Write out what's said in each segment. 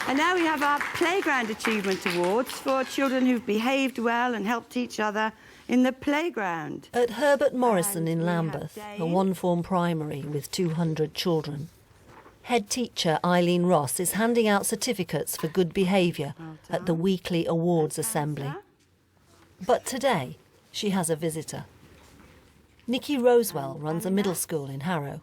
And now we have our Playground Achievement Awards for children who've behaved well and helped each other in the playground. At Herbert Morrison in Lambeth, a one-form primary with 200 children, head teacher Eileen Ross is handing out certificates for good behaviour at the weekly awards assembly. But today, she has a visitor. Nikki Rosewell runs a middle school in Harrow,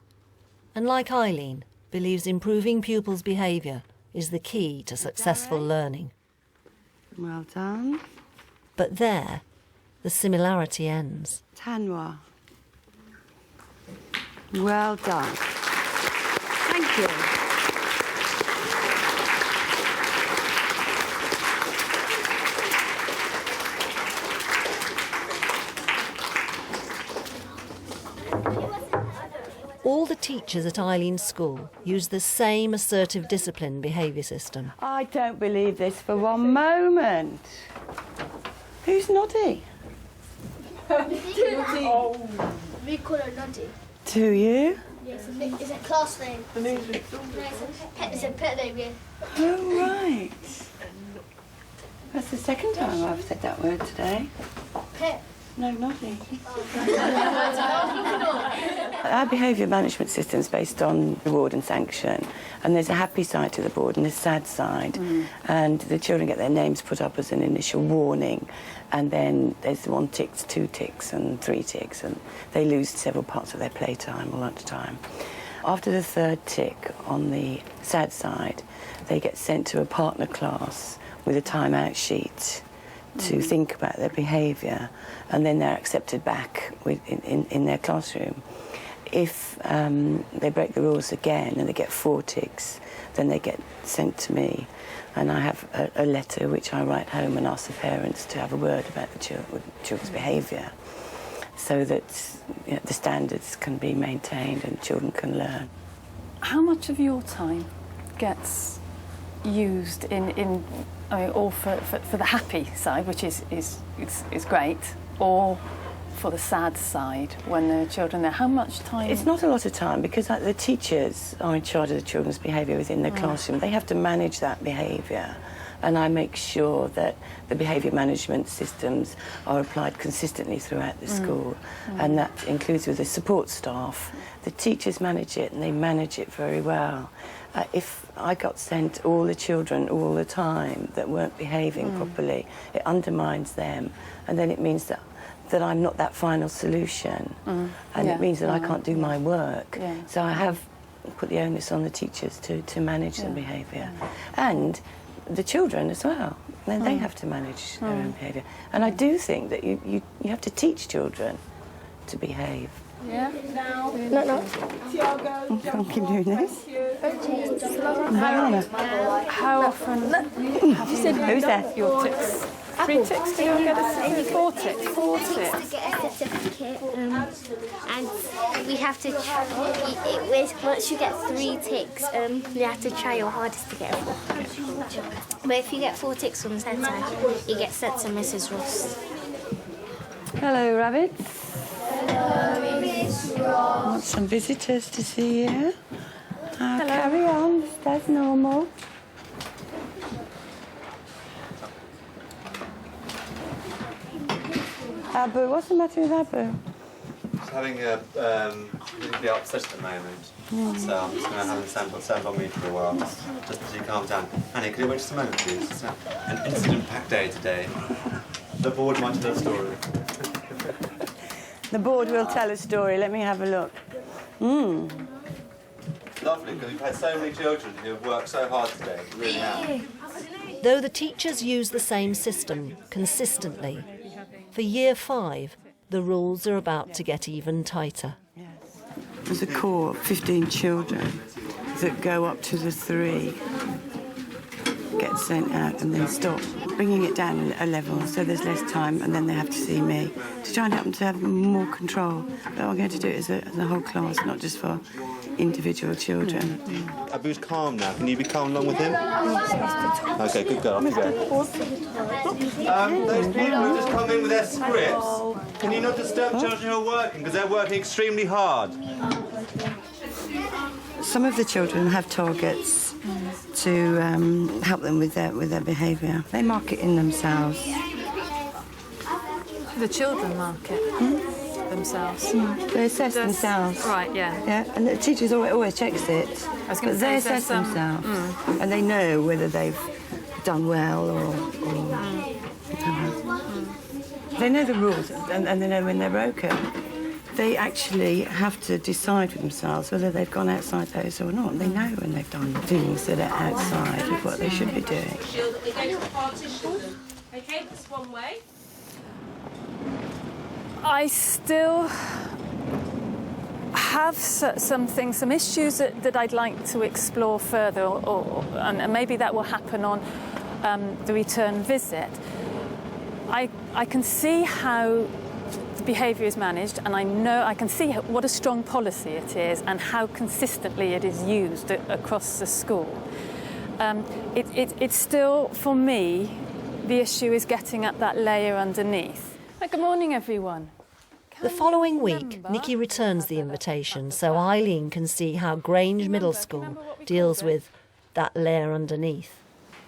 and like Eileen, believes improving pupils' behaviour is the key to successful learning. Well done. But there, the similarity ends. Tanwa. Well done. Thank you. All the teachers at Eileen's school use the same assertive discipline behaviour system. I don't believe this for one moment. Who's Noddy? Oh. We call her Noddy. Do you? Yes, it's a class name. It's a pet name, yeah. Oh, right. That's the second time I've said that word today. Pet. No, Noddy. Our behaviour management system is based on reward and sanction, and there's a happy side to the board and a sad side, and the children get their names put up as an initial warning, and then there's 1 tick, 2 ticks and 3 ticks, and they lose several parts of their playtime or lunchtime. After the 3rd tick on the sad side, they get sent to a partner class with a timeout sheet to think about their behaviour, and then they're accepted back in their classroom. If they break the rules again and they get 4 ticks, then they get sent to me, and I have a letter which I write home and ask the parents to have a word about the children's behaviour, so that the standards can be maintained and children can learn. How much of your time gets used in I mean, all for the happy side, which is great, or for the sad side when there are children there? How much time? It's not a lot of time, because the teachers are in charge of the children's behaviour within the classroom. They have to manage that behaviour, and I make sure that the behaviour management systems are applied consistently throughout the school, and that includes with the support staff. The teachers manage it, and they manage it very well. If I got sent all the children all the time that weren't behaving properly, it undermines them, and then it means that I'm not that final solution, and it means that I can't do my work. So I have put the onus on the teachers to manage the behaviour, and the children as well. Then they have to manage their own behaviour. And I do think that you have to teach children to behave. Yeah. No. I'm keep doing this. How often have you Who's there? your ticks? 3 ticks to get a 4 ticks? 4 ticks ticks. to get a certificate, and we have to. Once you get 3 ticks, you have to try your hardest to get a 4. But if you get 4 ticks from the centre, you get sent to Mrs. Ross. Hello, rabbits. Hello, Miss Ross. Want some visitors to see you? Carry on, that's normal. Abu, what's the matter with Abu? He's having a really upset at the moment, so I'm just going to have him stand on me for a while, just as he calms down. Annie, could you wait just a moment, please? It's an incident-packed day today. The board might tell a story. The board will tell a story. Let me have a look. Lovely, because we've had so many children who have worked so hard today. We really have. Though the teachers use the same system consistently, for Year 5, the rules are about to get even tighter. There's a core of 15 children that go up to the 3, get sent out and then stop, bringing it down a level so there's less time, and then they have to see me to try and help them to have more control. But I'm going to do it as a whole class, not just for individual children. Abu's calm now. Can you be calm along with him? OK, good girl. Off you go. Those people who just come in with their scripts, can you not disturb children who are working, because they're working extremely hard? Some of the children have targets, to help them with their behaviour. They mark it in themselves. The children mark it themselves. They assess themselves. Right, yeah. Yeah, and the teachers always checks it. I was going to But they say, assess themselves, and they know whether they've done well or They know the rules, and they know when they're broken. They actually have to decide for themselves whether they've gone outside those or not. They know when they've done things that are outside of what they should be doing. Okay, that's one way. I still have some issues that I'd like to explore further, and maybe that will happen on the return visit. I can see how the behaviour is managed, and I can see what a strong policy it is and how consistently it is used across the school. It's still, for me, the issue is getting at that layer underneath. Good morning, everyone. The following week, Nikki returns the invitation so Eileen can see how Grange Middle School deals with that layer underneath.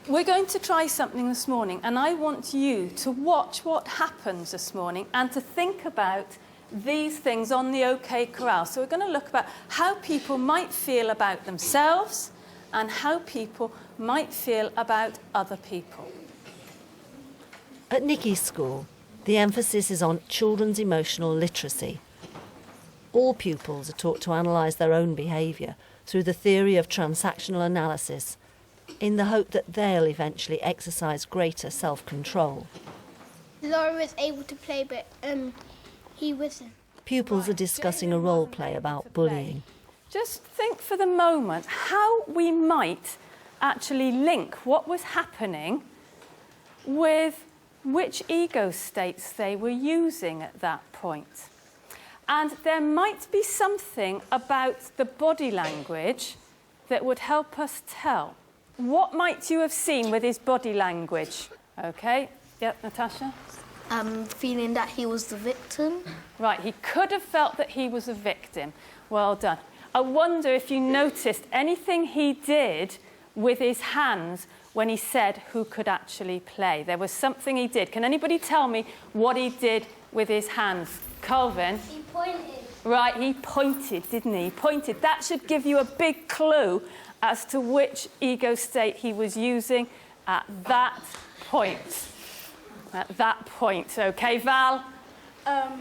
We're going to try something this morning, and I want you to watch what happens this morning and to think about these things on the OK Corral. So we're going to look about how people might feel about themselves and how people might feel about other people. At Nikki's school, the emphasis is on children's emotional literacy. All pupils are taught to analyse their own behaviour through the theory of transactional analysis, in the hope that they'll eventually exercise greater self-control. Laura was able to play, but he wasn't. Pupils are discussing a role play about bullying. Just think for the moment how we might actually link what was happening with which ego states they were using at that point. And there might be something about the body language that would help us tell. What might you have seen with his body language? OK, yep, Natasha? Feeling that he was the victim. Right, he could have felt that he was a victim. Well done. I wonder if you noticed anything he did with his hands when he said who could actually play. There was something he did. Can anybody tell me what he did with his hands? Colvin? He pointed. Right, he pointed, didn't he? He pointed. That should give you a big clue as to which ego state he was using at that point. At that point. OK, Val?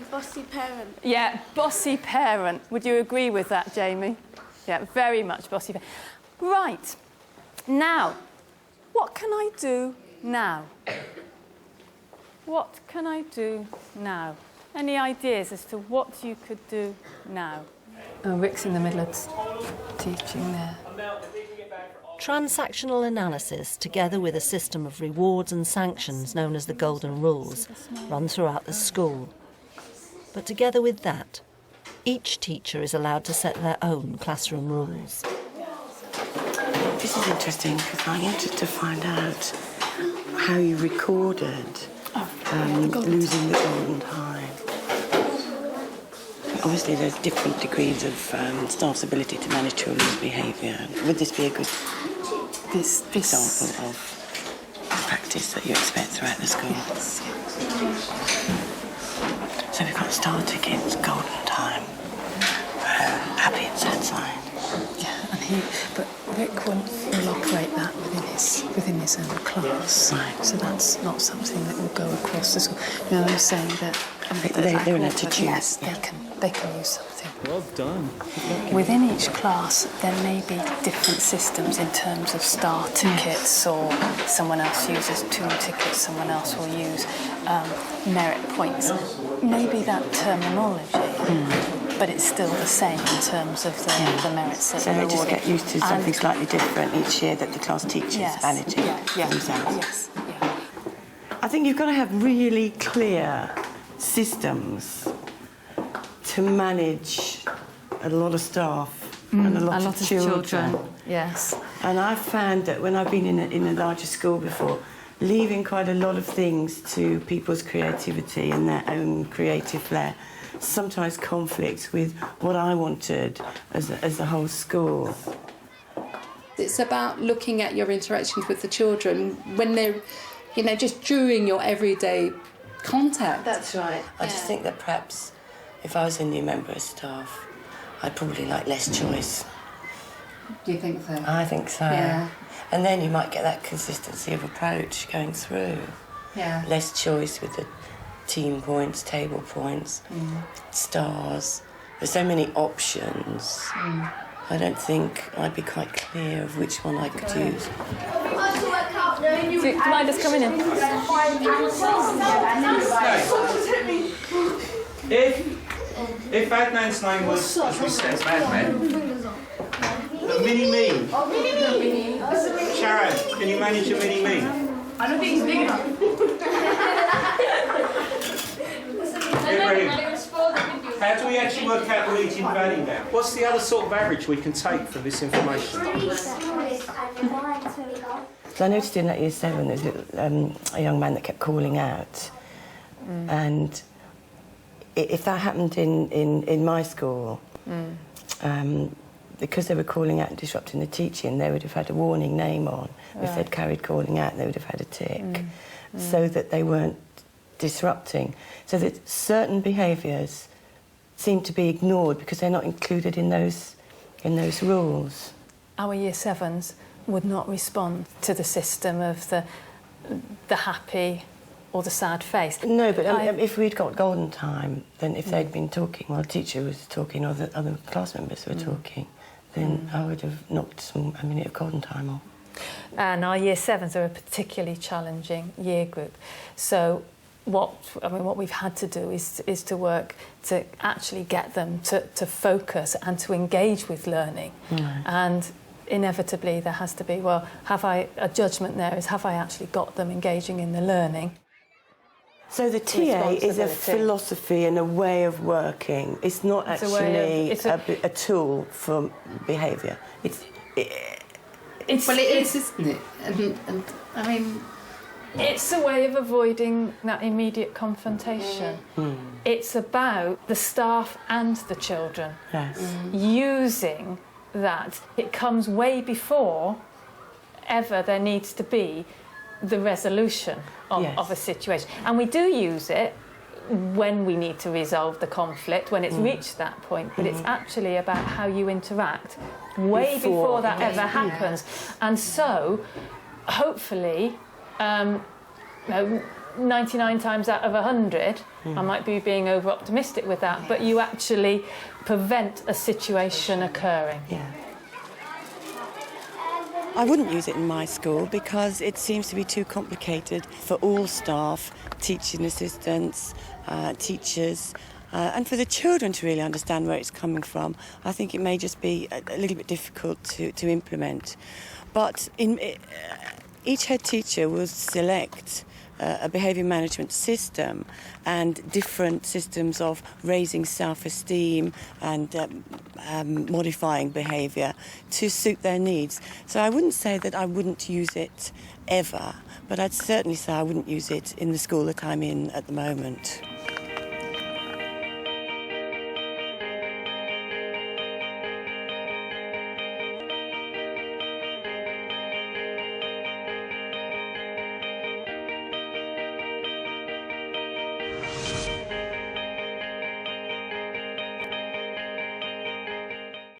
Bossy parent. Yeah, bossy parent. Would you agree with that, Jamie? Yeah, very much bossy parent. Right. Now, what can I do now? What can I do now? Any ideas as to what you could do now? Oh, Rick's in the middle of teaching there. Transactional analysis, together with a system of rewards and sanctions known as the Golden Rules, run throughout the school. But together with that, each teacher is allowed to set their own classroom rules. This is interesting because I wanted to find out how you recorded losing the golden time. Obviously, there's different degrees of staff's ability to manage children's behaviour. Would this be a good example of practice that you expect throughout the school? So we've got star tickets, golden time, happy and sad sign. Yeah, but Rick will operate that within his own class. Right. So that's not something that will go across the school. You know, I was saying that they're allowed to choose. Yes, they can use something. Well done. Within each class, there may be different systems in terms of star tickets, or someone else uses 2 tickets, someone else will use merit points. Maybe that terminology, but it's still the same in terms of the merits that So they're they just awarded. get used to something slightly different each year that the class teachers managing themselves. Yes, yeah. I think you've got to have really clear systems to manage a lot of staff and a lot of children. Yes. And I've found that when I've been in a larger school before, leaving quite a lot of things to people's creativity and their own creative flair sometimes conflicts with what I wanted as a whole school. It's about looking at your interactions with the children when they're, you know, just during your everyday contact. That's right. I just think that perhaps if I was a new member of staff, I'd probably like less choice. Do you think so? I think so. Yeah. And then you might get that consistency of approach going through. Yeah. Less choice with the team points, table points, stars. There's so many options. I don't think I'd be quite clear of which one I could use. Do you mind us coming in? If Adnan's name was, as we said, Adnan, mini-me. Sharon, can you manage a mini-me? I don't think he's big enough. How do we actually work out the Legion Valley now? What's the other sort of average we can take from this information? So I noticed in that year 7 there's a young man that kept calling out. And if that happened in my school, because they were calling out and disrupting the teaching, they would have had a warning name on. If they'd carried calling out, they would have had a tick, so that they weren't disrupting. So that certain behaviours seem to be ignored because they're not included in those rules. Our year 7s would not respond to the system of the happy or the sad face. No, but if we'd got golden time, then if they'd been talking while the teacher was talking or the other class members were talking, then I would have knocked a minute of golden time off. And our year 7s are a particularly challenging year group. So what we've had to do is to work to actually get them to focus and to engage with learning. And inevitably there has to be, well, a judgment there is, have I actually got them engaging in the learning? So the TA is a philosophy and a way of working. It's not actually a tool for behaviour. Well, it is, isn't it? And I mean, it's a way of avoiding that immediate confrontation. It's about the staff and the children using that. It comes way before ever there needs to be the resolution of a situation. And we do use it when we need to resolve the conflict, when it's reached that point, but it's actually about how you interact way before that ever happens. And so, hopefully, 99 times out of 100, I might be being over-optimistic with that, but you actually prevent a situation occurring. I wouldn't use it in my school because it seems to be too complicated for all staff, teaching assistants, teachers, and for the children to really understand where it's coming from. I think it may just be a little bit difficult to implement. But each head teacher will select a behaviour management system and different systems of raising self-esteem and modifying behaviour to suit their needs. So I wouldn't say that I wouldn't use it ever, but I'd certainly say I wouldn't use it in the school that I'm in at the moment.